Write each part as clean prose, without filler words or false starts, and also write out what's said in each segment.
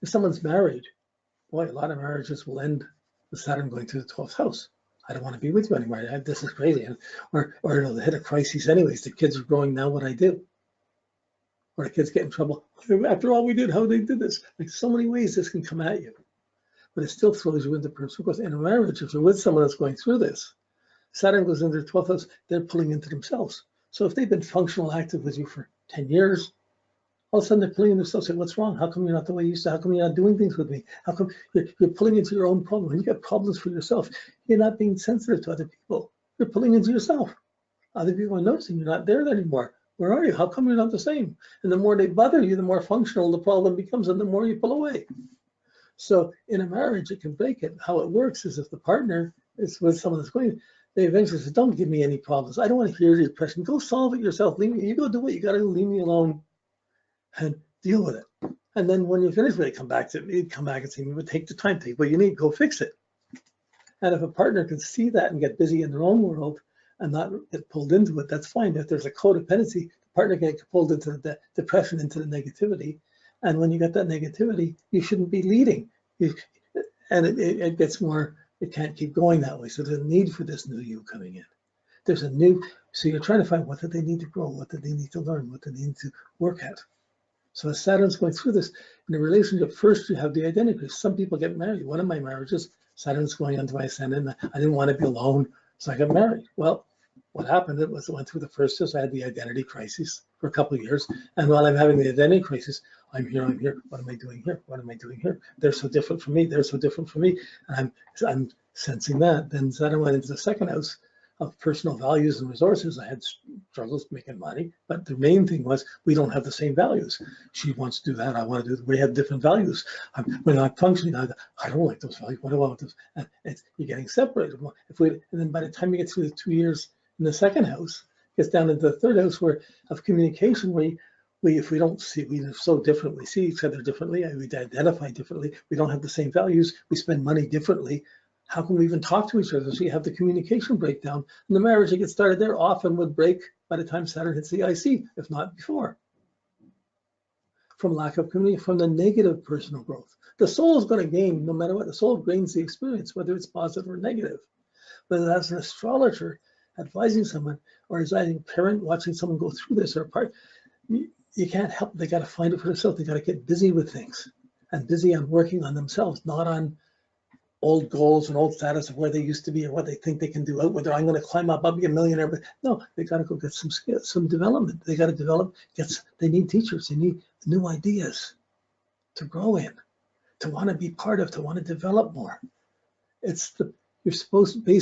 If someone's married, boy, a lot of marriages will end with Saturn going through the 12th house. I don't want to be with you anymore. This is crazy. Or it'll hit a crisis anyways. The kids are growing, now what I do. Or the kids get in trouble. After all we did, how they did this. Like so many ways this can come at you. But it still throws you into personal growth. In a marriage, if you're with someone that's going through this, Saturn goes into their 12th house, they're pulling into themselves. So if they've been functional active with you for 10 years, all of a sudden they're pulling in themselves, saying, what's wrong? How come you're not the way you used to? How come you're not doing things with me? How come you're pulling into your own problem? When you got problems for yourself, you're not being sensitive to other people. You're pulling into yourself. Other people are noticing you're not there anymore. Where are you? How come you're not the same? And the more they bother you, the more functional the problem becomes, and the more you pull away. So in a marriage, it can break it. How it works is if the partner is with someone that's going, they eventually say, don't give me any problems. I don't want to hear your depression. Go solve it yourself. Leave me. You go do what you got to do. Leave me alone and deal with it. And then when you're finished with it, come back and say, but take the time, take what you need, go fix it. And if a partner can see that and get busy in their own world and not get pulled into it, that's fine. If there's a codependency, the partner can get pulled into the depression, into the negativity. And when you get that negativity, you shouldn't be leading. And it gets more, it can't keep going that way. So there's a need for this new you coming in. There's a new, so you're trying to find what do they need to grow, what do they need to learn, what do they need to work at. So as Saturn's going through this, in a relationship, first you have the identity. Some people get married. One of my marriages, Saturn's going onto my ascendant. I didn't want to be alone, so I got married. Well, what happened, it went through the first house. I had the identity crisis for a couple of years. And while I'm having the identity crisis, I'm here. What am I doing here? What am I doing here? They're so different from me. They're so different from me. And I'm sensing that. Then Saturn went into the second house of personal values and resources. I had struggles making money, but the main thing was we don't have the same values. She wants to do that. I want to do that. We have different values. We're not functioning. I don't like those values. What do I want those? And you're getting separated. And then by the time you get through the 2 years in the second house, it gets down into the third house of communication, where if we don't see, we live so different, we see each other differently, we identify differently, we don't have the same values, we spend money differently. How can we even talk to each other? So you have the communication breakdown. And the marriage that gets started there often would break by the time Saturn hits the IC, if not before. From lack of community, from the negative personal growth. The soul is going to gain, no matter what, the soul gains the experience, whether it's positive or negative. But as an astrologer, advising someone, or as a parent watching someone go through this, or part, you can't help, they got to find it for themselves. They got to get busy with things and busy on working on themselves, not on old goals and old status of where they used to be or what they think they can do, whether I'm going to climb up, I'll be a millionaire. But no, they got to go get some skills, some development. They got to develop, they need teachers, they need new ideas to grow in, to want to be part of, to want to develop more. You're supposed to be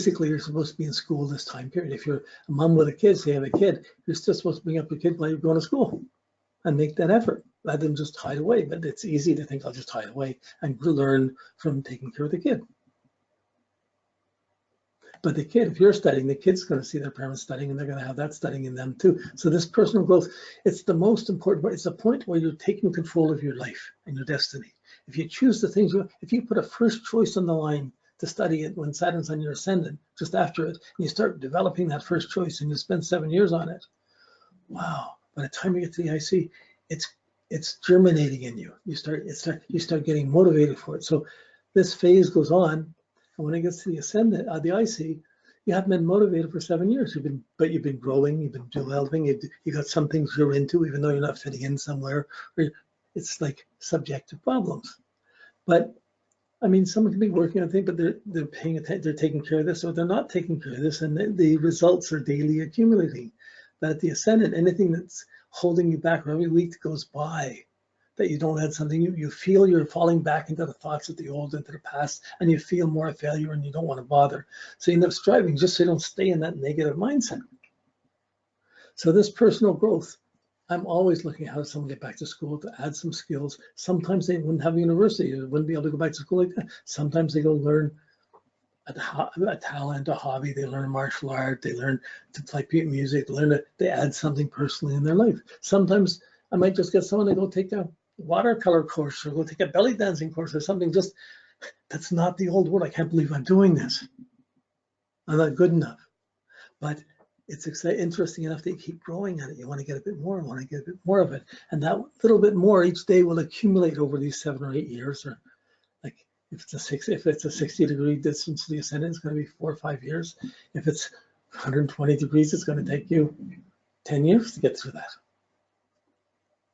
in school this time period. If you're a mom with a kid, say you have a kid, you're still supposed to bring up your kid while you're going to school and make that effort rather than just hide away. But it's easy to think I'll just hide away and learn from taking care of the kid. But the kid, if you're studying, the kid's going to see their parents studying, and they're going to have that studying in them too. So this personal growth, it's the most important part. It's the point where you're taking control of your life and your destiny. If you choose the things, if you put a first choice on the line to study it when Saturn's on your ascendant, just after it, and you start developing that first choice and you spend 7 years on it, wow, by the time you get to the IC, it's germinating in you. You start getting motivated for it. So this phase goes on, and when it gets to the ascendant, the IC, you haven't been motivated for 7 years. But you've been growing, you've been developing, you got some things you're into, even though you're not fitting in somewhere. It's like subjective problems. But I mean, someone can be working on things, but they're paying attention, they're taking care of this, or they're not taking care of this, and the results are daily accumulating. But at the ascendant, anything that's holding you back, or every week that goes by, that you don't add something, you feel you're falling back into the thoughts of the old, into the past, and you feel more a failure, and you don't want to bother. So you end up striving just so you don't stay in that negative mindset. So this personal growth, I'm always looking at how does someone get back to school to add some skills. Sometimes they wouldn't have a university, they wouldn't be able to go back to school like that. Sometimes they go learn a talent, a hobby, they learn martial art, they learn to play music, they add something personally in their life. Sometimes I might just get someone to go take a watercolor course or go take a belly dancing course or something, just that's not the old world. I can't believe I'm doing this. I'm not good enough. But it's interesting enough that you keep growing at it. You want to get a bit more, want to get a bit more of it. And that little bit more each day will accumulate over these 7 or 8 years. Or like if it's a 60-degree distance to the ascendant, it's going to be 4 or 5 years. If it's 120 degrees, it's going to take you 10 years to get through that.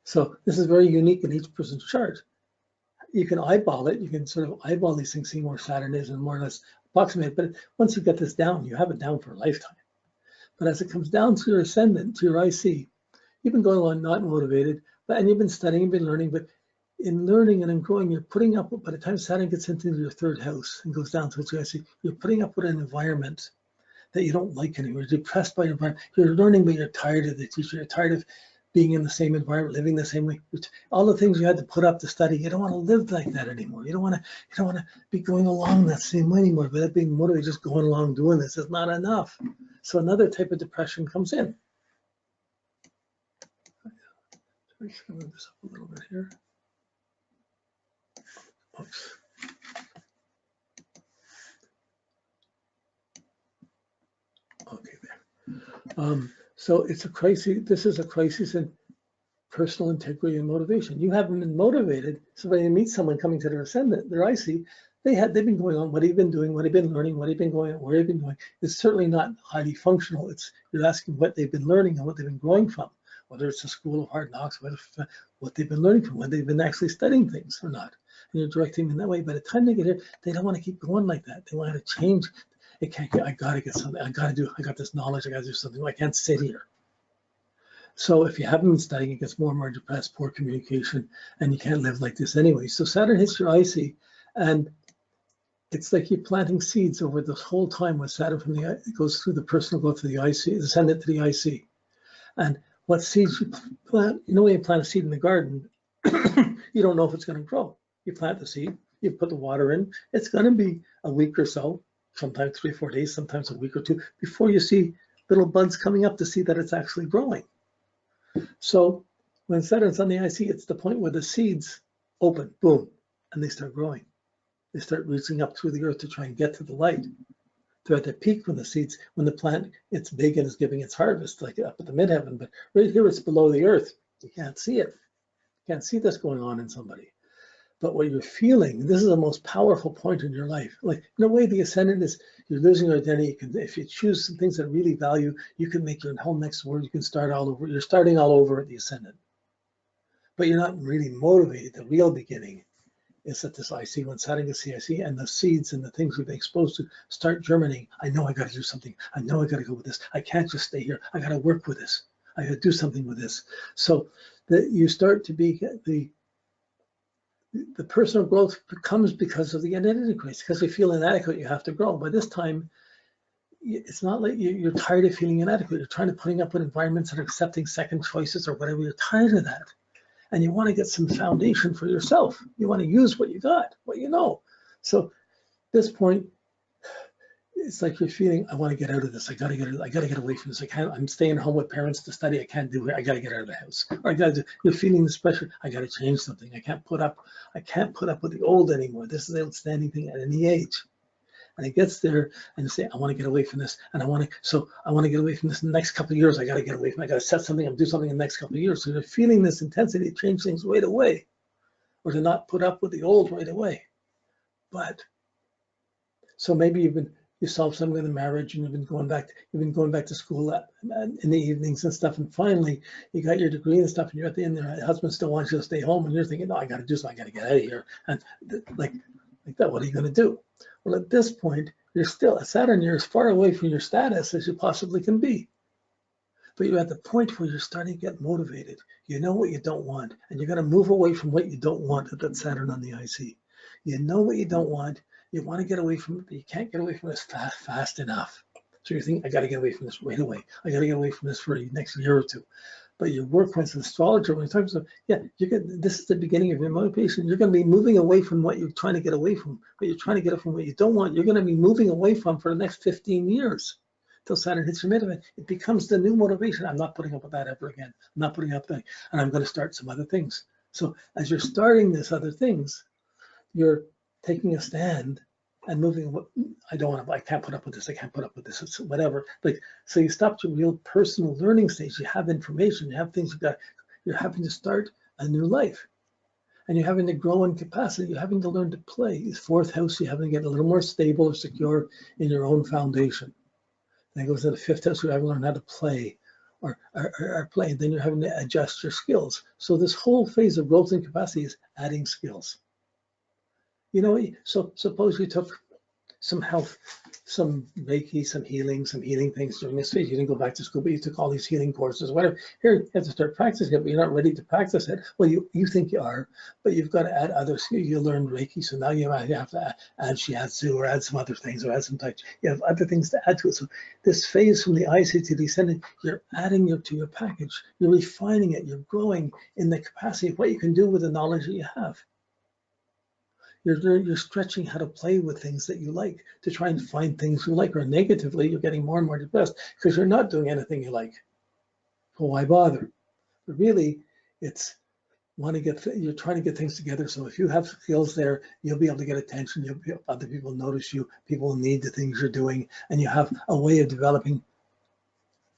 So this is very unique in each person's chart. You can eyeball it. You can sort of eyeball these things, see where Saturn is and more or less approximate. But once you get this down, you have it down for a lifetime. But as it comes down to your ascendant, to your IC, you've been going on not motivated, and you've been studying, you've been learning, but in learning and in growing, you're putting up, by the time Saturn gets into your 3rd house and goes down to its IC, you're putting up with an environment that you don't like anymore. You're depressed by your environment. You're learning, but you're tired of the teacher. You're tired of being in the same environment, living the same way. All the things you had to put up to study, you don't want to live like that anymore. You don't want to be going along that same way anymore. But that being motivated, just going along doing this is not enough. So another type of depression comes in. I'm just going to move this up a little bit here. Oops. Okay, there. So it's a crisis. This is a crisis in personal integrity and motivation. You haven't been motivated. So when you meet someone coming to their ascendant, their IC, they've been going on, what have you been doing, what have you been learning, what have you been going, where have you been going. It's certainly not highly functional. You're asking what they've been learning and what they've been growing from, whether it's a school of hard knocks, what they've been learning from, whether they've been actually studying things or not. And you're directing them that way. By the time they get here, they don't want to keep going like that. They want to change. It can't get, I got to get something. I got this knowledge. I got to do something. I can't sit here. So if you haven't been studying, it gets more and more depressed, poor communication, and you can't live like this anyway. So Saturn hits your IC, and it's like you're planting seeds over this whole time with Saturn it goes through the personal growth to the IC, the ascendant to the IC. And what seeds you plant, when you plant a seed in the garden, you don't know if it's going to grow. You plant the seed, you put the water in, it's going to be a week or so, sometimes 3 or 4 days, sometimes a week or 2, before you see little buds coming up to see that it's actually growing. So when Saturn's on the IC, it's the point where the seeds open, boom, and they start growing. They start reaching up through the earth to try and get to the light. They're at the peak when the plant, it's big and is giving its harvest, like up at the midheaven, but right here it's below the earth. You can't see it. You can't see this going on in somebody. But what you're feeling, this is the most powerful point in your life. Like in a way, the ascendant is, you're losing your identity. If you choose some things that really value, you can make your whole next word. You can start all over. You're starting all over at the ascendant. But you're not really motivated. The real beginning is at this IC, when Saturn gets the IC, and the seeds and the things we've been exposed to start germinating. I know I got to do something. I know I got to go with this. I can't just stay here. I got to work with this. I got to do something with this. So that you start to be the personal growth comes because of the identity crisis, because you feel inadequate, you have to grow. By this time, it's not like you're tired of feeling inadequate. You're trying to putting up with environments that are accepting second choices or whatever. You're tired of that. And you want to get some foundation for yourself. You want to use what you got, what you know. So at this point, it's like you're feeling, I want to get out of this. I got to get away from this. I'm staying home with parents to study. I can't do it. I got to get out of the house. Or you're feeling this pressure. I got to change something. I can't put up with the old anymore. This is the outstanding thing at any age. And it gets there and you say, I want to get away from this. And I want to get away from this in the next couple of years. I got to get away from it. I got to set something up, do something in the next couple of years. So you're feeling this intensity to change things right away, or to not put up with the old right away. But so maybe you solved something in the marriage, and you've been going back to school in the evenings and stuff, and finally you got your degree and stuff, and you're at the end there. The husband still wants you to stay home, and you're thinking, no, I got to do something. I got to get out of here. And like that, what are you going to do? Well, at this point, you're still at Saturn. You're as far away from your status as you possibly can be. But you're at the point where you're starting to get motivated. You know what you don't want, and you're going to move away from what you don't want at that Saturn on the IC. You know what you don't want. You want to get away from it, but you can't get away from this fast enough. So you're thinking, I got to get away from this right away. I got to get away from this for the next year or two. But your work as an astrologer, when you're talking about, this is the beginning of your motivation. You're going to be moving away from what you're trying to get away from. But you're trying to get it from what you don't want. You're going to be moving away from for the next 15 years until Saturn hits your midheaven. It becomes the new motivation. I'm not putting up with that ever again. I'm not putting up that, and I'm going to start some other things. So as you're starting this other things, you're taking a stand and moving. I don't want to. I can't put up with this. I can't put up with this. It's whatever. Like, so you stop to real personal learning stage. You have information. You have things you got. You're having to start a new life, and you're having to grow in capacity. You're having to learn to play. Is fourth house. You're having to get a little more stable or secure in your own foundation. Then it goes to the fifth house. You're having to learn how to play. Or play, and then you're having to adjust your skills. So this whole phase of growth and capacity is adding skills. You know, so suppose you took some health, some Reiki, some healing things during this phase. You didn't go back to school, but you took all these healing courses, whatever. Here, you have to start practicing it, but you're not ready to practice it. Well, you think you are, but you've got to add other skills. You learned Reiki, so now you have to add shiatsu or add some other things or add some Tai Chi. You have other things to add to it. So this phase from the IC to the ascendant, you're adding to your package. You're refining it. You're growing in the capacity of what you can do with the knowledge that you have. You're stretching how to play with things that you like to try and find things you like, or negatively, you're getting more and more depressed because you're not doing anything you like. So why bother? But really, it's you're trying to get things together. So if you have skills there, you'll be able to get attention. Other people notice you. People need the things you're doing, and you have a way of developing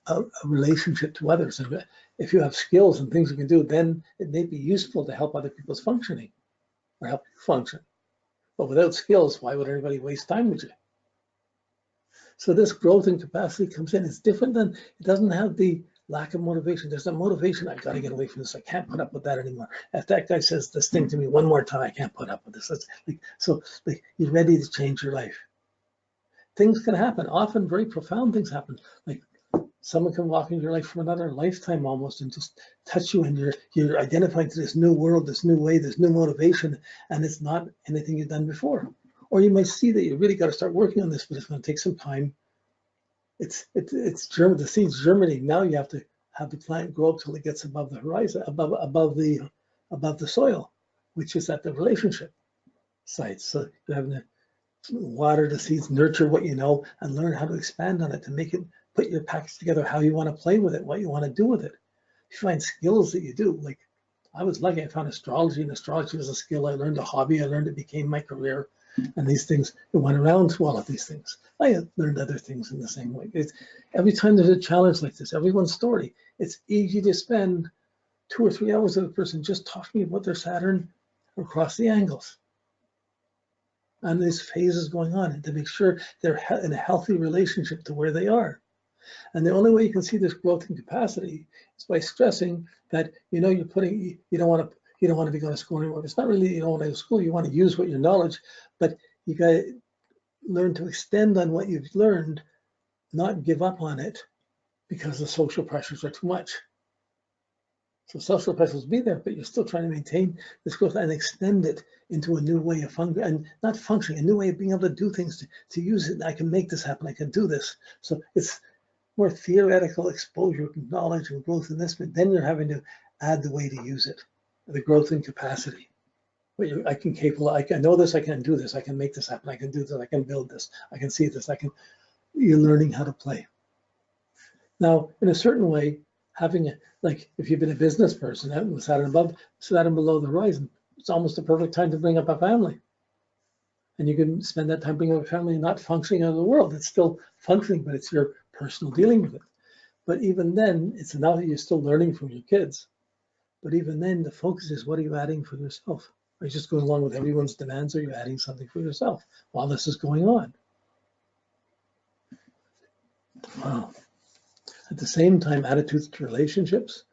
a relationship to others. And if you have skills and things you can do, then it may be useful to help other people's functioning or help you function. But without skills, why would anybody waste time with you? So this growth and capacity comes in. It's different than, it doesn't have the lack of motivation. There's a motivation. I've got to get away from this. I can't put up with that anymore. If that guy says this thing to me one more time, I can't put up with this. So you're ready to change your life. Things can happen. Often very profound things happen. Like someone can walk into your life from another lifetime almost and just touch you, and you're identifying to this new world, this new way, this new motivation, and it's not anything you've done before. Or you might see that you really got to start working on this, but it's going to take some time. It's the seeds germinate. Now you have to have the plant grow up till it gets above the horizon, above the soil, which is at the relationship site. So you're having to water the seeds, nurture what you know, and learn how to expand on it to make it, put your package together how you want to play with it, what you want to do with it. You find skills that you do. Like I was lucky, I found astrology, and astrology was a skill I learned, a hobby I learned, it became my career. And these things, it went around to all of these things. I learned other things in the same way. Every time there's a challenge like this, everyone's story, it's easy to spend 2 or 3 hours with a person just talking about their Saturn across the angles. And these phases going on, and to make sure they're in a healthy relationship to where they are. And the only way you can see this growth in capacity is by stressing that you don't want to be going to school anymore. It's not really you don't want to go to school. You want to use what your knowledge, but you got to learn to extend on what you've learned, not give up on it because the social pressures are too much. So social pressures be there, but you're still trying to maintain this growth and extend it into a new way of functioning, and not functioning, a new way of being able to do things, to use it. I can make this happen. I can do this. So it's more theoretical exposure, knowledge, and growth in this, but then you're having to add the way to use it, the growth and capacity. I know this, I can do this, I can make this happen, I can do this, I can build this, I can see this, you're learning how to play. Now, in a certain way, like if you've been a business person, with Saturn above, Saturn below the horizon, it's almost the perfect time to bring up a family. And you can spend that time bringing up a family and not functioning out of the world. It's still functioning, but it's your personal dealing with it. But even then, it's now that you're still learning from your kids. But even then, the focus is, what are you adding for yourself? Are you just going along with everyone's demands, or are you adding something for yourself while this is going on? Wow. At the same time, attitudes to relationships,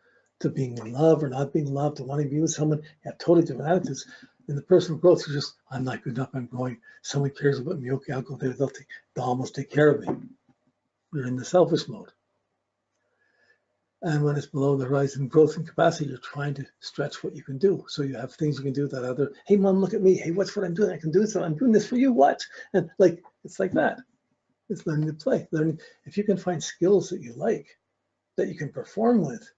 to being in love or not being loved, to wanting to be with someone, you have totally different attitudes. In the personal growth, you're just, I'm not good enough, I'm growing. Someone cares about me, okay, I'll go there, they'll almost take care of me. You're in the selfish mode. And when it's below the horizon, growth and capacity, you're trying to stretch what you can do. So you have things you can do that hey, mom, look at me. Hey, watch what I'm doing. I can do this. I'm doing this for you. Watch. And it's like that. It's learning to play. If you can find skills that you like, that you can perform with,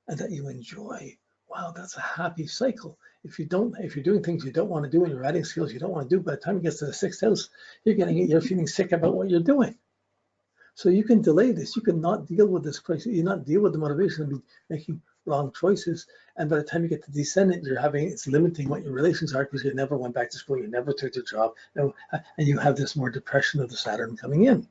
and that you enjoy, wow, that's a happy cycle. If you're doing things you don't want to do, and you're adding skills you don't want to do, by the time you get to the 6th house, you're feeling sick about what you're doing. So you can delay this. You can not deal with this crisis. You not deal with the motivation and be making wrong choices. And by the time you get to descendant, it's limiting what your relations are because you never went back to school, you never took a job, and you have this more depression of the Saturn coming in.